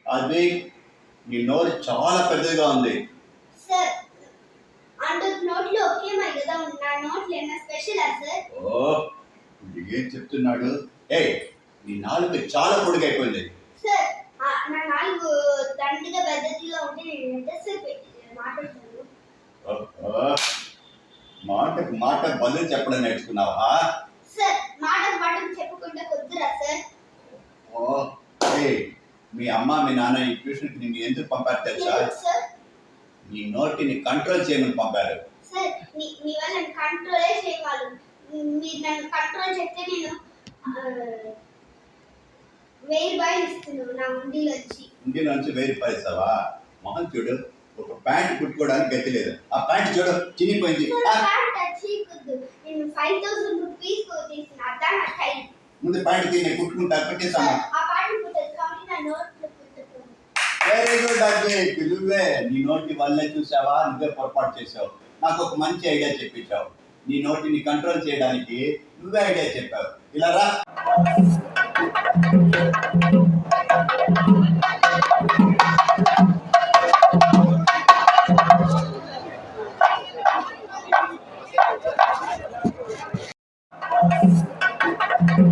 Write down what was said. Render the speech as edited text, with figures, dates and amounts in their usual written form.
అది నీ నోరు చాలా పెద్దగా ఉంది. సార్ అందరి నోట్లో ఒకేమై కదా నా నోట్లో ఏమైనా స్పెషలా సార్? ఓ ఇది ఏం చెప్తున్నాడు? ఏయ్ నీ నాలుగు చాలా పొడుగైపోయింది. సార్ నా నాలుగు దండిగా పెద్దదిగా ఉంటే నేను ఎంతసేపు మాట్లాడతాను? మాటకు మాట బదులు చెప్పడం నేర్చుకున్నావా? సార్ మాటకు చెప్పకుండా కుదరా సార్? ఓ ఏయ్ మీ అమ్మ మీ నాన్న ఈ ట్యూషన్కి నిన్ను ఎందుకు పంపారు తెలుసా? సార్ నీ నోటిని కంట్రోల్ చేయమని పంపారు. సార్ మీ వల్ల నన్ను కంట్రోలే చేయగలరు. మీరు నన్ను కంట్రోల్ చేస్తే నేను 1000 రూపాయలు ఇస్తున్నాను నా ఉండిలోంచి. ఉండిలోంచి 1000 రూపాయలు ఇస్తావా? మొహం చూడు, ఒక ప్యాంట్ కుట్టుకోవడానికి గతి లేదు. ఆ ప్యాంట్ చూడు చినిగిపోయింది. నేను 5000 రూపీస్ తీసిన అదా నా టైం. ముందు ప్యాంట్ తీసి కుట్టుకుంటా పెట్టేసాను. ఆ ప్యాంట్ కుట్టదు కాబట్టి నా నోట్లో కుట్టుకోను. వెరీ గుడ్ అద్వైత్, నువ్వే నీ నోటి వల్లే చూసావా, నువ్వే పొరపాటు చేసావు. నాకు ఒక మంచి ఐడియా చెప్పించావు. నీ నోటిని కంట్రోల్ చేయడానికి నువ్వే ఐడియా చెప్పావు. ఇలా రా.